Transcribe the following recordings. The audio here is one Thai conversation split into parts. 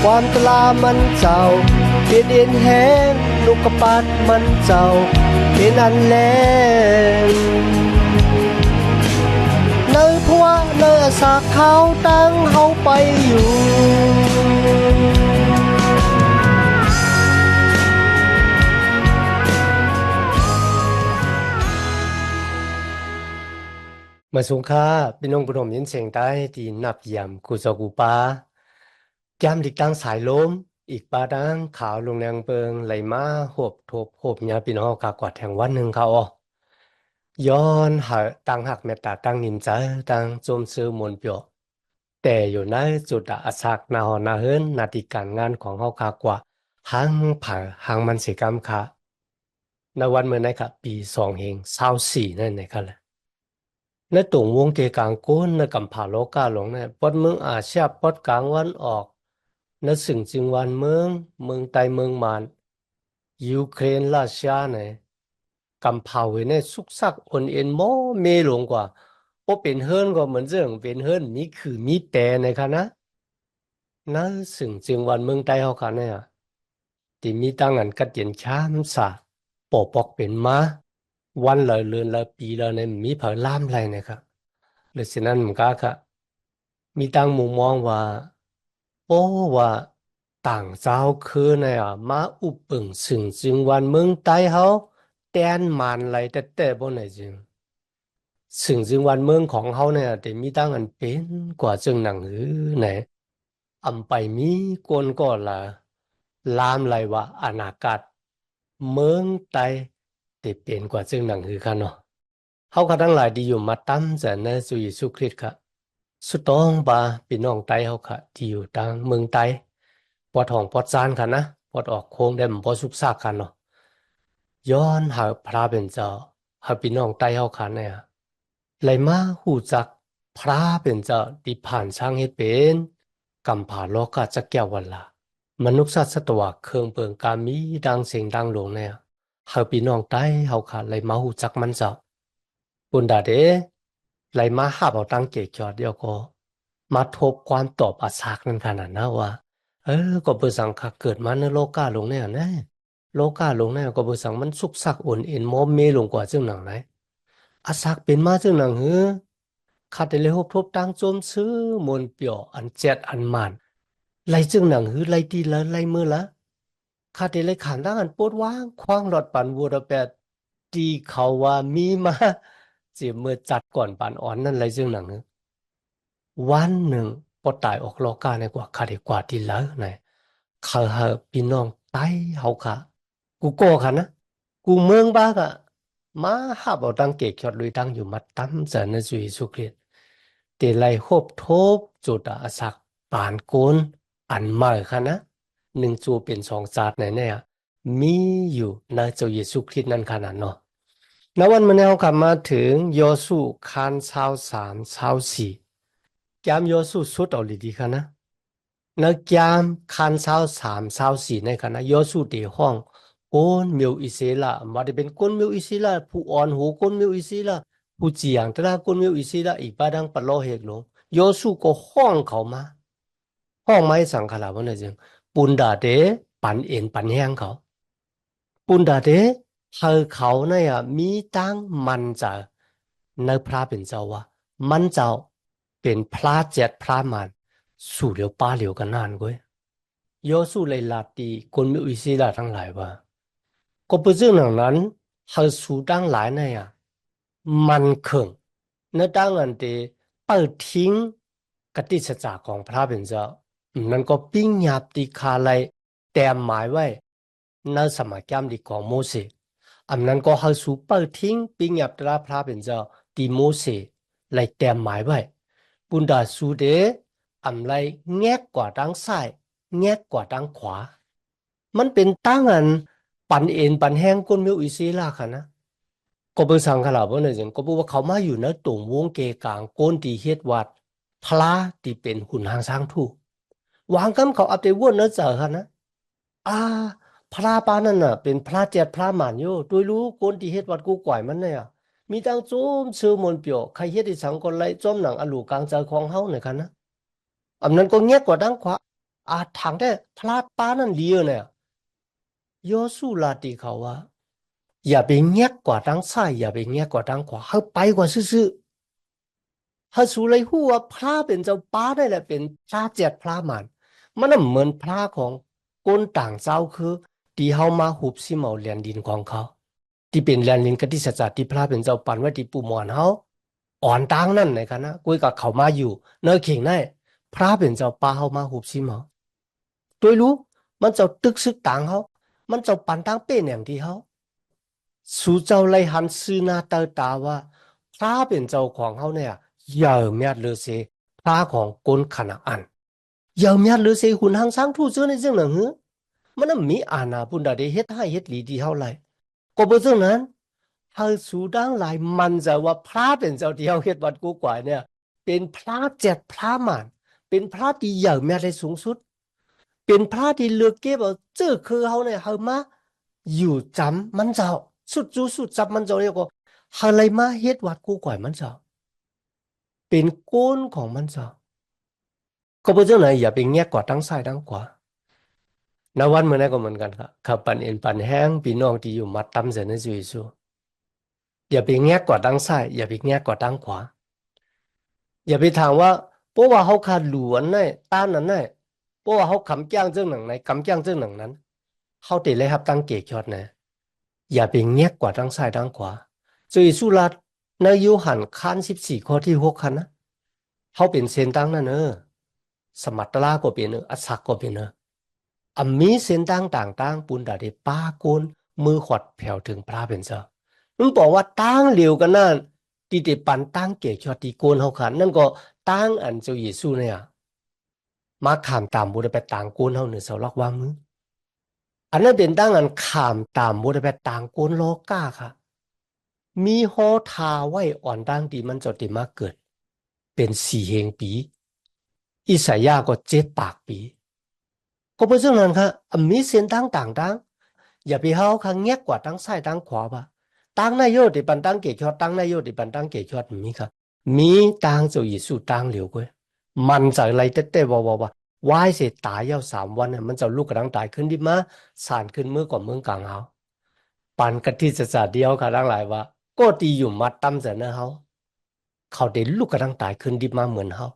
ความตลามันเจ้าเปลี่ยนเอ็นแหงลูกกระปัดมันเจ้าเป็นอันแลงเนื้อพัวเนื้อสากเขาตั้งเฮาไปอยู่มาสงค่าพี่น้องผู้ชมยินเสียงใต้ที่นับเยี่ยมกูจอกูปาแก้มดิกตั้งสายลมอีกปาดังขาวลงแรงเปิงไหลมาหบทบหบยาพี่น้องกากวาดแห่งวันหนึ่งเขาอ๋อย้อนหาตั้งหักเมตตาตั้งนินใจตั้งจมซื้อมนเปียวแต่อยู่ในจุดอาศักนาหอนาเฮินนาฬิการงานของเฮากากว่าหังผ่าหังมันสิกรรมค่ะในวันเมื่อไหร่ค่ะปี2024นั่นนะครับ ในตุ่งวงเกกางกุ้นในกำผาโลกาหลงเนี่ยปดเมืองอาเซียปดกลางวันออกในสึ่งจึงวันเมืองไตเมืองมานยูเครนรัสเซียเนี่ยกำเผาไว้ในสุกซักอนเอ็นโมเมหลงกว่าโอเป็นเฮิรนก็เหมือนเรื่องเป็นเฮิรนมีคือมีแต่ในคณะนั่นสึ่งจึงวันเมืองไตเขากันเนี่ยที่มีตั้งอันกัดเย็นช้ำสาปอปอกเป็นมาวันละเรือนละปีละเนี่ยมีเผอล่ามอะไรนะครับ หรือฉะนั้นมันก็ค่ะมีตั้งมุมมองว่าโอ้ว่าต่างเจ้าคือเนี่ยมาอุปึงสึงจึงวันเมืองใต้เขาแตนมันไรแต่บนไหนจึงสึงจึงวันเมืองของเขาเนี่ยแต่มีตั้งอันเป็นกว่าจึงหนังหือไหนอำไปมีกวนก็ละลามไรว่าอนาคตเมืองใต้แต่เป็นกว่าจึงหนังหือค่ะเนาะ เขาก็ทั้งหลายที่อยู่มาตั้มแต่ในสุยิสุคริตค่ะสุดต้องบาพี่น้องไต้เขาค่ะที่อยู่ทางเมืองไต้ปอดห้องปอดซานค่ะนะปอดออกโค้งได้มันปอดสุกซากกันเนาะย้อนหาพระเป็นเจ้าหาพี่น้องไต้เขาค่ะเนี่ยไหลมาหูจักพระเป็นเจ้าที่ผ่านช่างให้เป็นกำผาโลกาจะแก้ววันละมนุษย์สัตว์เครื่องเปิงกามีดังเสียงดังหลวงเนี่ยหาพี่น้องไต้เขาค่ะไหลมาหูจักมันเจ้า ปุณดาเดไหลมาหาเอาตังเกจอดเดียวก็มาทบความตอบอาสากนั่นขนาดนะว่าก็เบอร์สังขะเกิดมาในโลกาลงเนี่ยนะโลกาลงเนี่ยก็เบอร์สังมันสุกสักอุ่นเอ็นโมเมลงกว่าจึงหนังไหนอาสากเป็นมาจึงหนังหือขาดแต่เลยหบทบตังโจมซื้อมนเปียวอันเจ็ดอันมันไหลจึงหนังหือไหลดีละไหลมือละขาดแต่เลยขานตั้งอันปวดว่างคว้างหลอดปันวัวระแปดดีเขาว่ามีมาเจียมือจัดก่อนปานอ่อนนั่นไรซึ่งหนังนึงวันหนึ่งพอตายออกโลกาในกว่าคาดีกว่าที่แล้วไหนเขาหาพี่น้องไต้เขาค่ะกูโก้ค่ะนะกูเมืองบ้ากะมาหาเอาตังเกกยอดลุยตังอยู่มัดตั้มเสนสุยสุครีตเตไลโคบทบจุดอาศักปานโกนอันมาค่ะนะหนึ่งจูเป็นสองศาสตร์ไหนเนี่ยมีอยู่ในเจ้าเยซูคริสต์นั่นขนาดเนาะ ณวันมันเอากลับมาถึงโยสุคานเช้า3 เช้า 4แกมโยสุสุดเอาลีดีค่ะนะนักแกมคานเช้า 3 เช้า 4ในค่ะนะโยสุเดห้องก้นมิวอิเซลามาได้เป็นก้นมิวอิเซลาผู้อ่อนหูก้นมิวอิเซลาผู้เจียงตระก้นมิวอิเซลาอีกบาดังปะโลเฮกลงโยสุก็ห้องเขามาห้องไม้สังขลาวันนั้นจึงปุนดาเดปันเอ็นปันแห้งเขา ปุณดาเดเขาเนี่ยมีตั้งมันจะในพระเป็นเจ้าว่ามันเจ้าเป็นพระเจ็ดพระมันสู่เหลียวป้าเหลียวกันนานก้ยโยสู้เลยลาตีคนมีอิสระทั้งหลายว่าก็เป็นเรื่องหนังนั้นเขาสู่ตั้งหลายเนี่ยมันเข่งในตั้งอันเดเปิดทิ้งกติสัจจะของพระเป็นเจ้านั่นก็ปิ้งหยาบตีคาไลแต่หมายไว้ ในสมัยแกมดีของโมเสสอันนั้นก็เขาสูเปิดทิ้งปิงยับตราพระเป็นเจ้าตีโมเสสไล่เต็มหมายไว้ปุณดาสูเดอันไล่แงกกว่าดังซ้ายแงกกว่าดังขวามันเป็นตั้งอันปันเอ็นปันแห้งก้นมิวอิซีลาค่ะนะก็เป็นสังขารบ่เนี่ยจังก็บอกว่าเขามาอยู่ในตุ่มวงเกกางก้นที่เฮ็ดวัดพระที่เป็นหุ่นหางช้างทู่วางกำเขาอัปเดตวนเนื้อเจอค่ะนะอ่า พระปานั่นน่ะเป็นพระเจ็ดพระหมานโยโดยรู้คนที่เฮ็ดวัดกูก่อยมันเนี่ยมีตั้งโจมชื่อมนต์เปียวใครเฮ็ดที่สังคนไรจอมหนังอลูกลางใจของเฮาเนี่ยคันนะอันนั้นก็เงียบกว่าดังขวา ทางได้พลาดป้านั่นเลียเนี่ยโยสุลาติเขาว่าอย่าไปแงกกว่าทางซ้ายอย่าไปแงกกว่าทางขวาเฮาไปกว่าซื่อๆเฮาสู่เลยฮู้ว่าพระเป็นเจ้าป้าได้แหละเป็นพระเจ็ดพระมันมันน่ะเหมือนพระของคนต่างเจ้าคือที่เฮามาหุบสิเมาแลนดินของเขาที่เป็นแลนดินกติสัจจะที่พระเป็นเจ้าปันไว้ที่ปู่มอนเฮาอ่อนต่างนั่นในคณะกุยกับเขามาอยู่เนอเข่งได้พระเป็นเจ้าป้าเฮามาหุบสิเมาด้วยรู้มันเจ้าตึกซึกต่างเฮามันเจ้าปันต่างเป็นอย่างที่เฮา สู่เจ้าเลยหันซื้อหน้าเตาตาว่าพระเป็นเจ้าของเขาเนี่ยอย่าเมียดเลยเสพระของคนขนาอันอย่าเมียดเลยเสหุ่นหังสังทูเจอในเรื่องหนังหือมันน่ะมีอาณาบุญดาเดเฮ็ดให้เฮ็ดหลีดีเท่าไรก็บ่เรื่องนั้นเฮาสู่ดังหลายมันจะว่าพระเป็นเจ้าที่เฮาเฮ็ดวัดกูกว่าเนี่ยเป็นพระเจ็ดพระมานเป็นพระที่อย่าเมียดได้สูงสุดเป็นพระที่เลือกเก็บเอาเจ้าคือเฮาเนี่ยเฮามาอยู่จำมันเจ้าสุดจูสุดจับมันเจ้าเนี่ยก็เฮาเลยมาเฮ็ดวัดกูกว่ามันเจ้าเป็นก้นของมันเจ้าก็บ่เรื่องไหนอย่าไปแยกกว่าทั้งซ้ายทั้งขวาณวันเมื่อนั้นก็เหมือนกันครับขับปันเอ็นปันแห้งพี่น้องที่อยู่มัดตำเสนในจุยซูอย่าไปแยกกว่าทั้งซ้ายอย่าไปแยกกว่าทั้งขวาอย่าไปถามว่าเพราะว่าเขาขาดหลวนไงต้านนั้นไงเพราะว่าเขาคำจ้างเรื่องหนังไหนคำจ้างเรื่องหนังนั้นเขาติเลยครับตั้งเกจยอดนะอย่าไปแยกกว่าทั้งซ้ายทั้งขวาจุยสุรัตในยูหันคัน14 ข้อที่6คันนะเขาเป็นเซนตั้งนั่นสมัตราก็เป็นอัศสักก็เป็นมีเส้นต่างปุนดาเดป้ากุนมือขวดแผ่วถึงพระเป็นเจ้ามันบอกว่าตั้งเหลียวกันนั่นที่เดปันตั้งเกจอดีโกนเฮาขันนั่นก็ตั้งอันเจ้าเยซูเนี่ยมาขามตามบุตรไปต่างโกนเฮาเนี่ยเสาลักวางมืออันนั้นเป็นตั้งอันขามตามบุตรไปต่างโกนโลก้าค่ะมีโหทาไว้อ่อนตั้งดีมันจะติมาเกิดเป็น4 เฮงปีอิสายาก็7 ปากปีก็เพราะฉะนั้นครับมีเส้นต่างอย่าไปเอาข้างแยกกว่าตั้งซ้ายตั้งขวาป่ะตั้งนายโยติปันตั้งเกจอดตั้งนายโยติปันตั้งเกจอดมีครับมีตั้งเจ้าเยซูตั้งเหลียวก้วยมันจะอะไรเต้ว่าว่ายเสร็จตายยาว3 วันเนี่ยมันจะลูกกระดังตายขึ้นดิมาสานขึ้นมือก่อนเมืองกลางเอาปันกะทิจะเดียวค่ะทั้งหลายว่าก็ตีอยู่มัดตั้มเสนอเขาได้ลูกกระดังตายขึ้นดิมาเหมือนเขา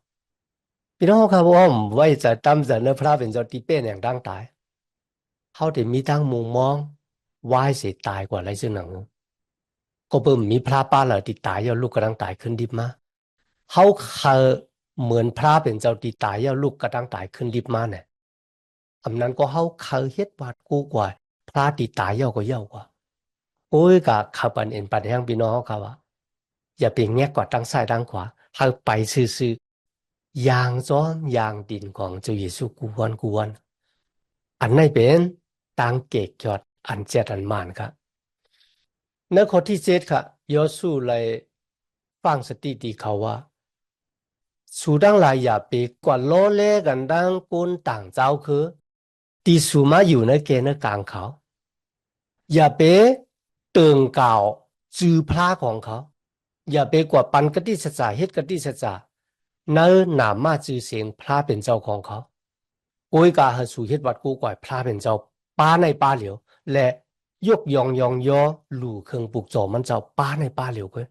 พี่น้องครับว่าผมไว้ใจตั้มเสนอพระเป็นเจ้าตีเป็นอย่างดังตายเขาได้มีตั้งมุมมองว่ายเสียตายกว่าอะไรซึ่งหนังก็เพิ่มมีพระป้าเหล่าที่ตายยาลูกกระดังตายขึ้นดิบมาเขาเหมือนพระเป็นเจ้าที่ตายยาลูกกระดังตายขึ้นดิบมาเนี่ยอันนั้นก็เขาเฮ็ดบาดกูกว่าพระที่ตายยาก็เย่ากว่าโอ้ยกะขับปันเอ็นปันแห้งพี่น้องเขาว่าอย่าเปลี่ยนแง่กว่าตั้งซ้ายตั้งขวาเขาไปซื่อๆอย่างซ้อมอย่างดินของเจ้าเยซูกวนอันไหนเป็นตังเกกยอดอันเจ็ดอันมานครับในข้อที่7ค่ะยอสู้เลยฟังสติดีเขาว่าสูดังหลายอย่าไปกว่าโลเลกันดังกุนต่างเจ้าคือตีสูมาอยู่ในเกณฑ์ในกลางเขาอย่าไปเตืองก่าวจือพระของเขาอย่าไปกว่าปันกติสัจจะเฮ็ดกติสัจจะเนื้อหนามาจือเสียงพระเป็นเจ้าของเขาโอยกาหสู่เฮ็ดวัดกูก่อยพระเป็นเจ้าป้าในป้าเหลียวและยกยอหลู่เครื่องปลูกจอมันเจ้าป้าในป้าเหลียวก็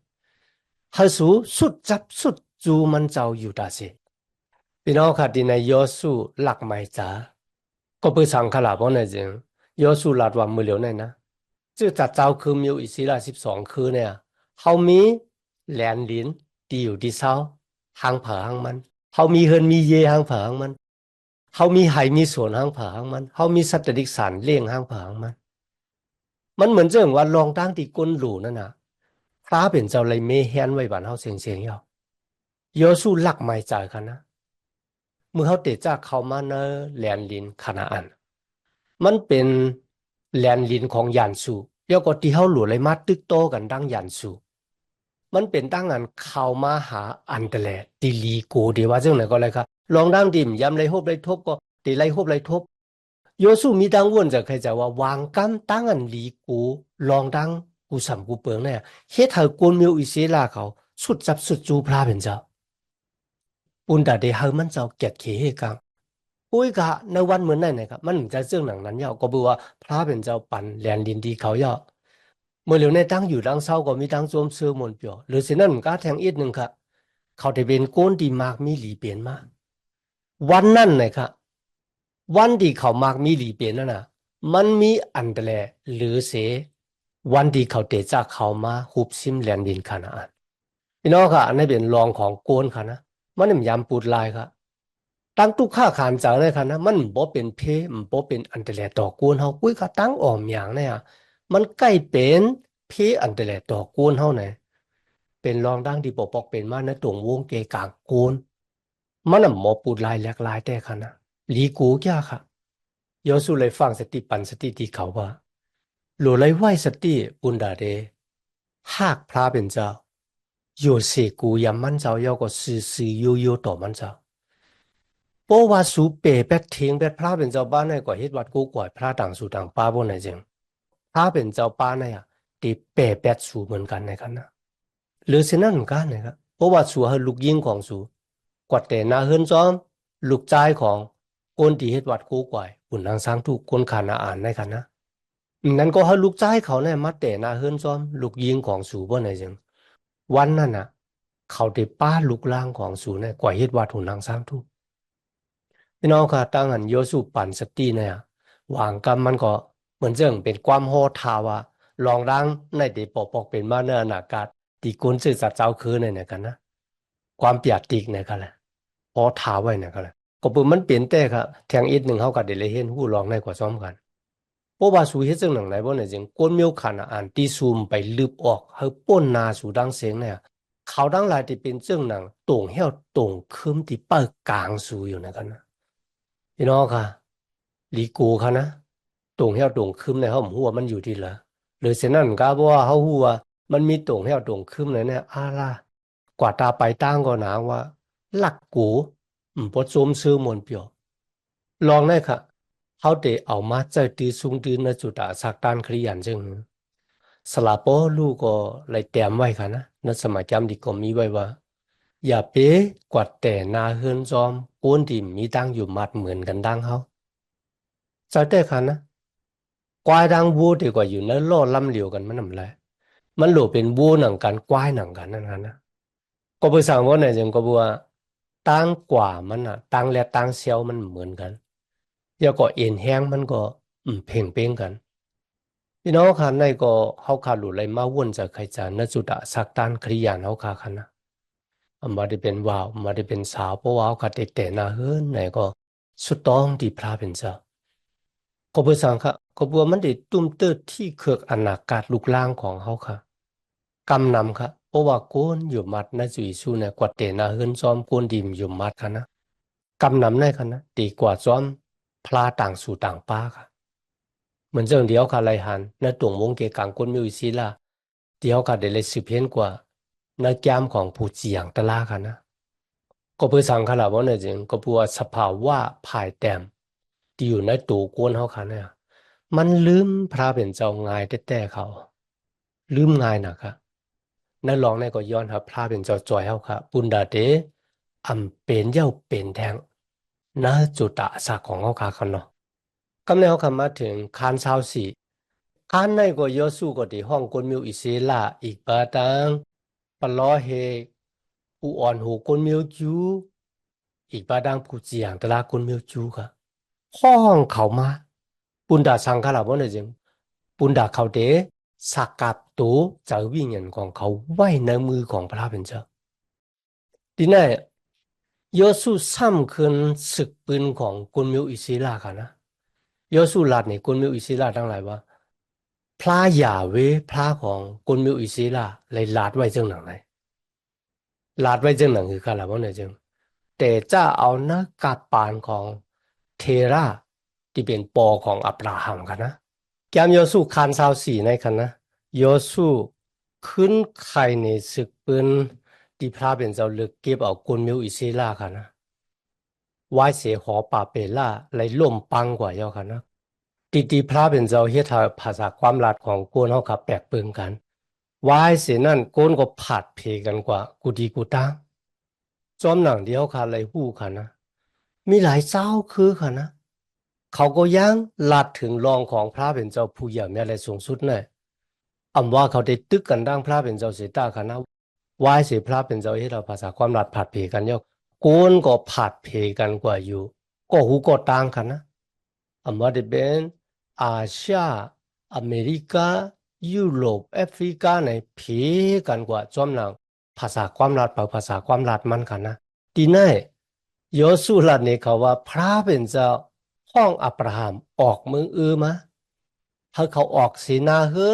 หสู่สุดจับสุดจูมันเจ้าอยู่ตาเสพี่น้องค่ะที่ในยอสู่หลักไม่จ๋าก็เพื่อสังขลาเพราะในจริงยอสู่หลัดว่ามือเหลียวในนะจื่อจัดเจ้าคือมิวอิสรา12คือเนี่ยเขามีแหลนลิ้นตีอยู่ที่เศร้าหางเผาหางมันเขามีเฮินมีเยหางเผาหางมันเขามีไหมีสวนหางเผาหางมันเขามีสัตว์ดิกสารเลี้ยงหางเผาหางมันเหมือนเรื่องว่าลองตั้งที่ก้นหลูนั่นนะพระเป็นเจ้าเลยเมเฮียนไว้บ้านเขาเสียงยอสู้หลักไม่จ่ายกันนะเมื่อเขาเตะจากเขามาเนแลนลินคณะอันมันเป็นแลนลินของยานสูเรียกว่าที่เขาหลุดเลยมาตึกโตกันดังยานสูมันเป็นตั้งอันเข้ามาหาอันแต่แหละตีลีโกดีว่าเรื่องไหนก็เลยครับลองดังดิมย้ำไรฮบไรทบก็ตีไรฮบไรทบโยสู้มีดังวนจะใครจะว่าวางกำตั้งอันลีกูลองดังกูสัมกูเปิงเนี่ยเฮ็ดให้กวนมิวอิเสลาเขาสุดจับสุดจูพระเป็นเจ้าปุ่นแต่เดเฮามันเจ้าเกียดเขเฮกัง ปุ้ยกะในวันเหมือนนั่นนะครับมันจะเรื่องหนังนั้นยาวก็บอกว่าพระเป็นเจ้าปันแลนดินดีเขายาวเมื่อเหลียวในตั้งอยู่ตั้งเศร้าก็มีตั้งโจมเสือมนเปียวหรือสินั่นก็แทงอีกหนึ่งค่ะเขาได้เป็นโกนดีมากมีหลีเปลี่ยนมากวันนั้นนะครับวันที่เขามากมีหลีเปลี่ยนนั่นน่ะมันมีอันเดแลหรือเสวันที่เขาเตะจากเขามาหุบซิมแลนดินคานาอันพี่น้องค่ะอันนี้เป็นรองของโกนค่ะนะมันยำปูดลายค่ะ ตั้งตุกข้าขานจังเลยค่ะนะมันบ่เป็นเพมันบ่เป็นอันเตแลต่อกวนเฮาปุ้ยก็ตั้งออมอย่างเนี่ยมันใกล้เป็นเพอันเตแลต่อกวนเฮาเนี่ยเป็นรองดังที่ปกปอกเป็นมาในตรงวงเกกางโกนมันน่ะหมอปูดลายแหลกลายแต่ค่ะนะลีกูแก่ค่ะยอสู้เลยฟังสติปันสติที่เขาว่าหลัวเลยไหวสติปุนดาเดหากพระเป็นเจ้าโยเสกูยามมันเจ้ายอก็ซื่อๆโยต่อมันเจ้า เพราะว่าสูเปรตทิ้งเป็ดพระเป็นเจ้าบ้านในกว่าเฮ็ดวัดกูกว่าพระต่างสู่ต่างป้าบนไหนจริงพระเป็นเจ้าป้าในอ่ะตีเปรตสูเหมือนกันในกันนะหรือเช่นนั้นเหมือนกันนะครับเพราะว่าสูให้ลูกยิงของสูกว่าแต่นาเฮิรนจอมลูกชายของคนที่เฮ็ดวัดกูกว่าปุ่นนางสร้างทุกคนขานาอ่านในกันนะนั้นก็ให้ลูกชายเขาเนี่ยมาแต่นาเฮิรนจอมลูกยิงของสูบนไหนจริงวันนั้นน่ะเขาได้ป้าลูกล่างของสูเนี่ยกว่าเฮ็ดวัดหุ่นนางสร้างทุก พี่น้องค่ะตั้งหันโยสุปันสตีเนี่ยวางกรรมมันก็เหมือนเรื่องเป็นความโหดทาวาลองดังในตีปอกปอกเป็นมาเนื้อหนากาศตีกุนสื่อสัตว์เจ้าคืนเนี่ยกันนะความเปียกติกเนี่ยกันแหละพอทาไว้เนี่ยกันแหละก็ปืนมันเปลี่ยนแต่ครับแทงอีกหนึ่งเขากับเดลเห็นหู้ลองในกว่าซ้อมกันเพราะว่าสูเฮ็ดซึ่งหนังไหนบ่เนี่ยจริงก้นเมียวขันอ่านตีซูมไปลืบออกเฮาป้นนาสูดังเสียงเนี่ยเขาดังหลายที่เป็นเรื่องหนังตรงเหี้ยวตรงคืมที่เปิดกลางสูอยู่นะกันนะ พี่น้องค่ะลีกูค่ะนะตรงเหี้ยวตรงคึมในห้องหัวมันอยู่ที่ละหรือเช่นนั้นก็บอกว่าเขาหัวมันมีตรงเหี้ยวตรงคึมเลยเนี่ยอาล่ะกว่าตาไปตั้งก็หนาว่าหลักกูพอโจมซื้อมนเปียวลองได้ค่ะเขาเดเอามาใจตีซุงตีนในจุดอาสักตานคริยันจึงสลาโปลูกก็เลยเตรียมไว้ค่ะนะในสมัยจำดีก็มีไว้ว่าอย่าเป๊กว่าแต่นาเฮือนจอมก้นที่มีตั้งอยู่มัดเหมือนกันดังเขา ใจแต่คันนะกวายดังวัวดีกว่าอยู่ในโลกล่ำเหลียวกันมันนำไรมันหลูเป็นวัวหนังกันกวายหนังกันนั่นนะก็ไปสั่งว่าไหนจึงก็บอกว่าตั้งกว่ามันอ่ะตั้งและตั้งเซียวมันเหมือนกันแล้วก็เอ็นแห้งมันก็เพ่งเป้งกันพี่น้องคันในก็เขาขาดหลุดอะไรมาวนจากใครจานนจุดะสักตันคริยานเขาขาคันนะมาได้เป็นว่าวมาได้เป็นสาวเพราะว่าเขาขาดแต่นาเฮิรนไหนก็สุดต้องที่พระเป็นเจ้า ก็เพื่อสังค่ะก็เพื่อมันได้ตุ้มเติดที่เคือกอนาคตลูกล่างของเขาค่ะกำนำค่ะเพราะว่าโกนอยู่มัดนะจุยสู้เนี่ยกว่าเตนะเฮิรนซ้อมโกนดิมอยู่มัดค่ะนะกำนำได้ค่ะนะดีกว่าซ้อมพลาต่างสู่ต่างป้าค่ะเหมือนเรื่องเดียวค่ะไรหันในตวงวงเกกังก้นมิวซีล่าเดียวค่ะเดลยสืบเห็นกว่าในแก้มของผู้เจียงตะลาค่ะนะ ก็เพื่อสังขารว่าเนี่ยจริงก็เพื่อสภาวะภายแต้มที่อยู่ในตัวกวนเขาค่ะเนี่ยมันลืมพระเป็นเจ้าง่ายแต่เขาลืมง่ายนะคะนั่นลองในก็ย้อนครับพระเป็นเจ้าจอยเขาค่ะปุณดาเตอำเป็นเย้าเป็นแทงนะจุตะสักของเขาค่ะคันเนาะกำเนิดเขาคำมาถึงคานเช้าสี่คานในก็ยอสู้ก็ที่ห้องกลมิวอิเซลาอีกปาตังปะล้อเฮอูอ่อนหูกลมิวจู อีกบาดังผู้เจียงตะลากุนเมียวจูค่ะห้องเขามาปุนดาสังขารบ่เนี่ยจึงปุนดาเขาเดสักกับตูจากวิญญาณของเขาไว้ในมือของพระเป็นเจ้าทีนี้โยสุซ้ำคืนศึกปืนของกุนเมียวอิศิลาค่ะนะโยสุลาดนี่กุนเมียวอิศิลาทั้งหลายว่าพระยาเวพระของกุนเมียวอิศิลาเลยลาดไว้จังหนังไหนลาดไว้จังหนังคือกันละบ่เนี่ยจึง แต่จะเอานะกับปานของเทราที่เป็นปอของอับราฮัมกันนะแกมโยสุคานซาวสี่ในกันนะโยสุขึ้นไข่ในศึกปืนที่พระเป็นเจ้าเลือกเก็บเอากุนมิวอิเซลากันนะไว้เสียหอป่าเปล่าเลยล่มปังกว่าเยากันนะตีพระเป็นเจ้าเฮ็ดให้ภาษาความลัดของกวนเขาขับแปลกเปลืองกันไว้เสียนั่นกวนก็ผัดเพกันกว่ากูดีกูตั้งจอมหนังเดียวค่ะเลยหู้ค่ะนะ มีหลายเจ้าคือค่ะนะเขาก็ยังลัดถึงรองของพระเป็นเจ้าผู้ใหญ่แม่และสูงสุดเนี่ยอำว่าเขาได้ตึกกันดังพระเป็นเจ้าเสยตาค่ะนะไหว้เสียพระเป็นเจ้าให้เราภาษาความลัดผัดเพกันเยอะโกนก็ผัดเพกันกว่าอยู่ก็หูก็ต่างกันนะอำว่าได้เป็นอาเซียอเมริกายุโรปแอฟริกาในเพกันกว่าจอมหนังภาษาความลัดเปล่าภาษาความลัดมันกันนะทีนี้โยสุลัดเนี่ยเขาว่าพระเป็นเจ้าห้องอับราฮัมออกเมืองมาถ้าเขาออกสีนาเฮิร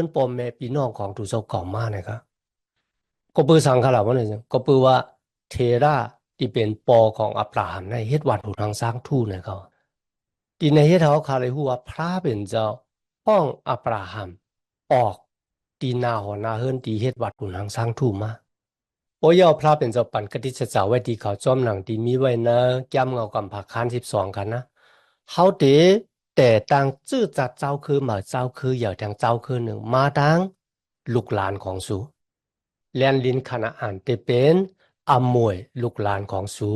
นปอมแม่พี่น้องของทุกเจ้าเก่ามากนะครับก็เปือสังขารว่าเนี่ยก็เปือว่าเทราที่เป็นปอของอับราฮัมในเฮ็ดวัดหูทางสร้างทู่นะครับที่ในเฮ็ดเขาคาเลยหัวาพระเป็นเจ้าห้องอับราฮัมออกตีนาหอนาเฮิรนตีเฮ็ดวัดหูทางสร้างทู่มา โอ้ยเอาพระเป็นเจ้าปันกติจะเจ้าไว้ที่เขาจอมหนังที่มีไว้นะแก้มเงากำผักคัน12กันนะเขาเดแต่ต่างจื้อจัดเจ้าคือหมาเจ้าคืออย่าทางเจ้าคือหนึ่งมาดังลูกหลานของสูแลนลินคณะอ่านเตเป็นอามวยลูกหลานของสู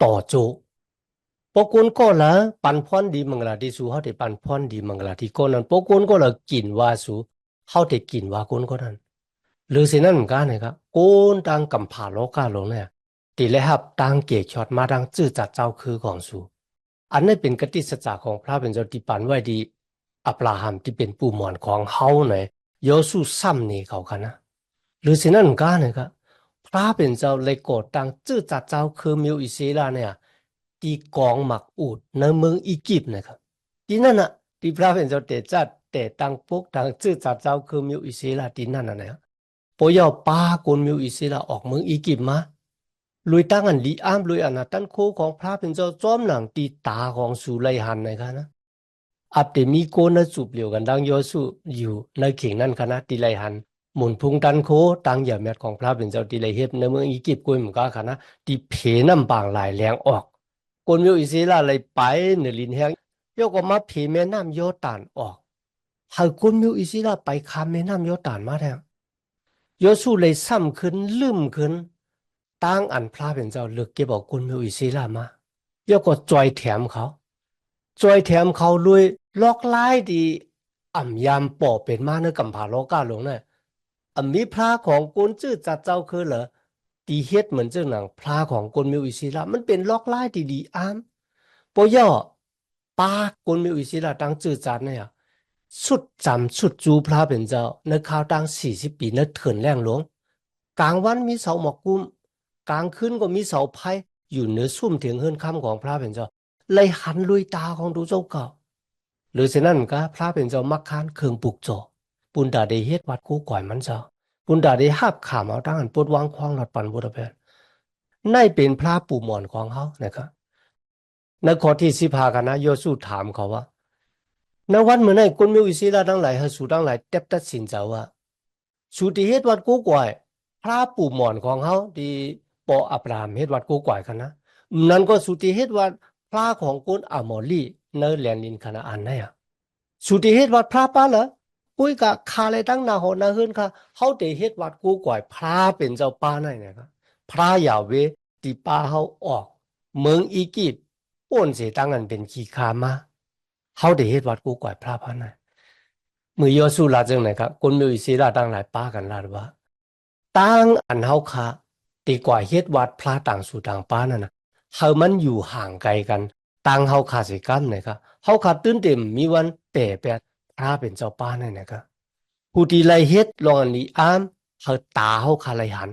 ต่อโจปกุนก็ละปันพรดีมังลาที่สูเขาได้ปันพรดีมังลาที่ก้นนั้นปกุนก็ละกินว่าสูเขาได้กินว่ากุนก็นั้น หรือสินั่นเหมือนกันนะครับโกนตังกำผาโลกาลงเนี่ยตีเลยครับตังเกจช็อตมาดังจื้อจัดเจ้าคือของสูอันนี้เป็นกติสัจจะของพระเป็นเจ้าที่ปันไว้ดีอับราฮัมที่เป็นปู่หมอนของเขาเนี่ยโยสุซ้ำนี่เขากันนะหรือสินั่นเหมือนกันนะครับพระเป็นเจ้าเลยโกรธตังจื้อจัดเจ้าคือมิวอิสราเนี่ยตีกองหมักอูดในเมืองอียิปต์นะครับที่นั่นน่ะที่พระเป็นเจ้าเตจัดแต่ตังพวกตังจื้อจัดเจ้าคือมิวอิสราที่นั่นน่ะนะ พอยาป้ากนมิวอิสราออกเมืองอียิปต์มาลุยตั้งอันลีอามลุยอันนั้นตันโคของพระเป็นเจ้าจอมหนังตีตาของสุไลหันนะครับนะอับเดมีโกนจูบเหลียวกันดังโยสุอยู่ในเข่งนั่นคณะตีไลหันหมุนพุงตันโคตังอย่าแมดของพระเป็นเจ้าตีไลเฮ็ดในเมืองอียิปต์กุยเหมือนกันคณะตีเพน้ำบางหลายแรงออกกนมิวอิสราเลยไปเนลินแหงยกออกมาเพแม่น้ำโยตานออกหากกนมิวอิสราไปคามแม่น้ำโยตานมาแล้ว โยสูเลยซ้ำขึ้นลืมขึ้นตั้งอันพระเป็นเจ้าเลือกเก็บเอากุนมิวอิศิลามาโยก็จอยแถมเขาจอยแถมเขาลุยลอกไล่ดีอ่ำยามปอเป็นมาเนื้อกำผาโลกาหลงเนี่ยอ่ำมีพระของกุนจื้อจัดเจ้าคือเหรอตีเฮ็ดเหมือนเจ้าหนังพระของกุนมิวอิศิลามันเป็นลอกไล่ดีดีอ้ามปอย่อปากุนมิวอิศิลาตั้งจื้อจัดเนี่ยสุดจำสุดจูพระเป็นเจ้าในข่าวตั้ง40 ปีในเถินแรงหลวง กลางวันมีเสาหมอกกุ้มกลางคืนก็มีเสาไพ่อยู่เหนือซุ่มเถียงเฮือนค่ำของพระเป็นเจ้าเลยหันลุยตาของดูเจ้าเก่าหรือเช่นนั้นก็พระเป็นเจ้ามักคานเครื่องปลุกโจปุณดาได้เฮ็ดวัดกู้ก่อยมันเจ้าปุณดาได้หับขามเอาตั้งอันปวดวางควางหลอดปันบุตรเพนนั่นเป็นพระปู่หมอนของเขานะครับในข้อที่15กันนะโยสูถามเขาว่าในวันเมื่อไหร่คนมีอิสระทั้งหลายให้สู่ทั้งหลายเต็บตัดสินใจว่าสุติเฮ็ดวัดกู้ก่อยพระปู่หมอนของเขาที่ปออับรามเฮ็ดวัดกู้ก่อยกันนะนั่นก็สุติเฮ็ดวัดพระของคนอามอลีในแหลนลินคณะอันนะอ่ะสุติเฮ็ดวัดพระป้าเหรอปุ้ยกะคาเลยตั้งนาหอนาเฮือนค่ะเขาได้เฮ็ดวัดกู้ก่อยพระเป็นเจ้าป้านั่นนะครับพระยาเวที่ป้าเขาออกเมืองอียิปต์ป่นเสียตั้งอันเป็นขี้คามาเขาได้เฮ็ดวัดกู้ก่อยพระพานั่น มือยอสูลาจึงนะครับคนมีอิสระตั้งหลายป้ากันลาดว่าตั้งอันเฮาคาตีกว่าเฮ็ดวัดพระต่างสู่ต่างป้านั่นนะเฮามันอยู่ห่างไกลกันตั้งเฮาคาสิกันนะครับเฮาคาตื่นเต็มมีวันแปรแปดพระเป็นเจ้าป้านั่นนะครับผู้ที่ไล่เฮ็ดลองอันนี้อามเฮาตาเฮาคาไลหัน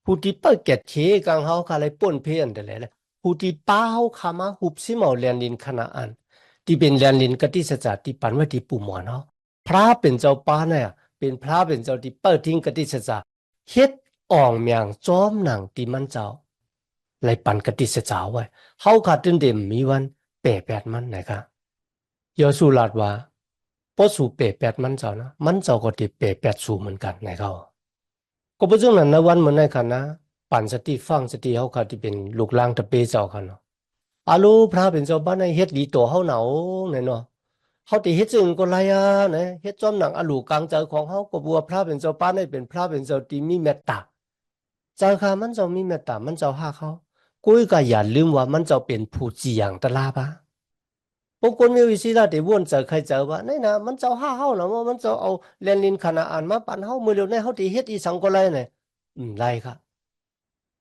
ผู้ที่เปิดเก็ดเคกังเฮาคาไลป่นเพี้ยนแต่เลยผู้ที่ป้าเฮาคามาหุบซิเมาเรียนลินขณะอันที่เป็นเรียนลินกติสัจจะที่ปันไว้ที่ปู่หมอนเฮา พระเป็นเจ้าป้าเนี่ยเป็นพระเป็นเจ้าที่เปิดทิ้งกติสัจจะเฮ็ดอ่องเมียงจอมหนังที่มันเจ้าไล่ปันกติสัจจะไว้เฮาขาดตื่นเต็มมีวันแปรแปดมันนะครับยอสุลาดว่าพอสู่แปรแปดมันเจ้านะมันเจ้าก็ติแปรแปดสู่เหมือนกันนะครับก็เพราะฉะนั้นในวันเหมือนในกันนะปันสติฟังสติเฮาขาดที่เป็นลูกล่างตะเปเจ้ากันเนาะอาลูพระเป็นเจ้าบ้านในเฮ็ดดีตัวเฮาเหนาเนี่ยเนาะ เขาติเฮ็ดจึงก็ไรอ่ะนะเฮ็ดจอมหนังอลูกลางใจของเขาก็บัวพระเป็นเจ้าป้านให้เป็นพระเป็นเจ้าที่มีเมตตาเจ้าค่ะมันเจ้ามีเมตตามันเจ้าหาเขา กุ้ยก็อย่าลืมว่ามันจะเป็นผู้จีอย่างตะลาปะพวกคนมีวิธีละเดี๋ยววนเจอใครเจอว่านี่นะมันจะห้าเฮาหรอว่ามันจะเอาเรียนลินขนาดอ่านมาปั่นเฮามือเดียวในเฮาตีเฮ็ดอีสังก็ไรเนี่ยไรครับ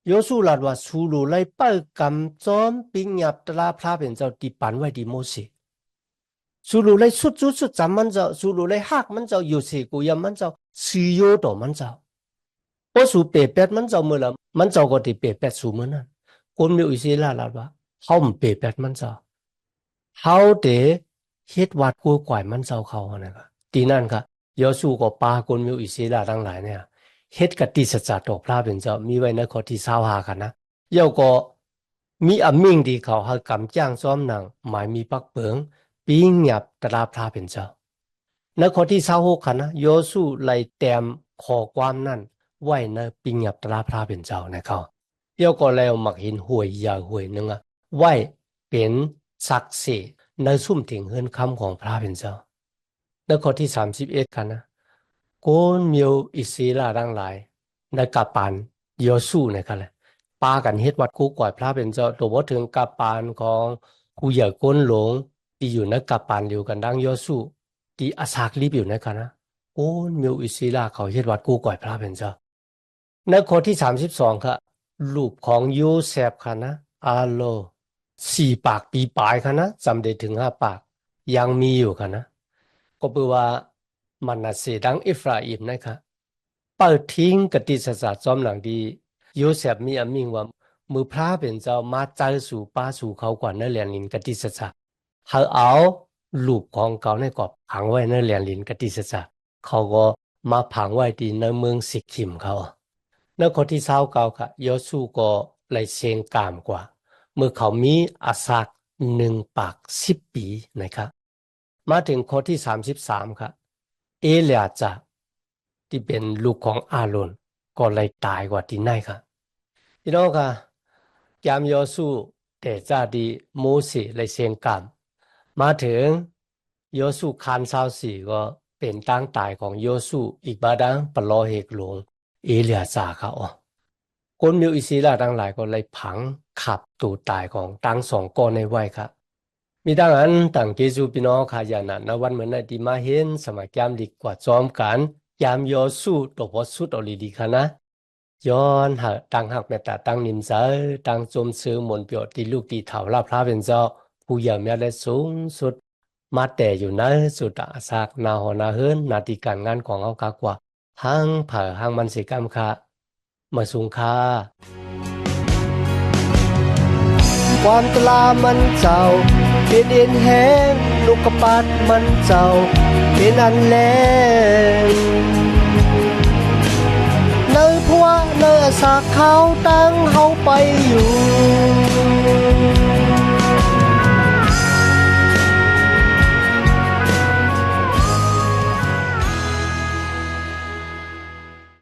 โยสูลาดว่าสูรูไลเปิลกำจอมปิงหยับตะลาพระเป็นเจ้าตีปันไว้ดีโมเสสูรูไลสุดจำมันเจ้าสูรูไลหักมันเจ้าอยู่เสกุยามมันเจ้าซื้อโยต่อมันเจ้าพอสูเปรตเป็ดมันเจ้ามือละมันเจ้าก็ตีเปรตเป็ดสูมือนั่นคนมีอิสระลาดว่าเฮาเปรตเป็ดมันเจ้าเฮาเดเฮ็ดวัดกูก่อยมันเจ้าเขานะครับตีนั่นค่ะยอสูก็ปาคนมีอิสระทั้งหลายเนี่ยเฮ็ดกติสัจจะตกพระเป็นเจ้ามีไว้ในข้อที่25กันนะเยาก็มีอมิ่งที่เขาให้กำจ้างซ้อมหนังหมายมีปักเปิงปีงหยับตราพระเป็นเจ้าในข้อที่26กันนะยอสูไล่แต้มข้อความนั้นไว้ในปีงหยับตราพระเป็นเจ้านะครับเยาก็แล้วมักเห็นหวยยาหวยนึงอ่ะไว้เป็นศักดิ์ศรีในซุ่มถึงเฮือนคำของพระเป็นเจ้าในข้อที่31กันนะโกนมีอิสราทั้งหลายในกาปานยอสูนะครับเลยปากันเฮ็ดวัดคู่ก่อยพระเป็นเจ้าตัวบ่ถึงกาปานของกูใหญ่ก้นหลงที่อยู่ในกาปานเดียวกันดังยอสูที่อาสากลิบอยู่นะครับนะโกนมีอิสราเขาเฮ็ดวัดคู่ก่อยพระเป็นเจ้าในข้อที่32ครับรูปของโยเซฟค่ะนะอาโล4 ปากปีปลายค่ะนะจำได้ถึง5 ปากยังมีอยู่ค่ะนะก็แปลว่ามันนาเสดังอิฟราอิมนะครับเปิดทิ้งกติศาสตร์จอมหลังดีโยเซฟมีอมิงว่ามือพระเป็นเจ้ามาใจสู่ป้าสู่เขาก่อนในเรียนลินกติศาสตร์เขาเอารูปของเขาในกรอบผังไว้ในเรียนลินกติศาสตร์เขาก็มาผังไว้ที่ในเมืองสิกขิมเขาในข้อที่29ค่ะโยสูก็เลยเสียงกามกว่าเมื่อเขามีอาศัก1 ปาก 10 ปีนะครับมาถึงข้อที่33ครับเอลียจาที่เป็นลูกของอาโรนก็เลยตายกว่าที่ไหนครับพี่น้องค่ะยามโยสูแต่จ้าดีโมเสสเลยเสียงกามมาถึงโยสูคาน24ก็เป็นตั้งตายของโยสูอีกบาดังปลอเฮกหลวงเอลียจาเขาคนมิวอิสราทั้งหลายก็เลยผังขับตูตายของตั้ง2 ก้อนในไว้ครับมีดังนั้นต่างเกจูพี่น้องขายานะนวันเหมือนในที่มาเห็นสมัยยามดีกว่าจอมกันยามโยสู้ตัวพอสุดอลีดีค่ะนะย้อนหาตั้งหักเมตตาตั้งนิมใจตั้งจมซื้อมนเปียวตีลูกตีเถาลาพระเป็นเจ้าผู้ยามยาได้สูงสุดมาแต่อยู่ในสุดอาสากนาหอนาเฮินนาทีการงานของเขากากว่าห้างเผอห้างมันสิกรรมค่ะมาสูงค่าความตลามันเจ้าเป็นเอ็นแห้งลูกกระปัดมันเจ้าเป็นอันแรงเนื้อพัวเนื้อสากเขาตั้งเฮาไปอยู่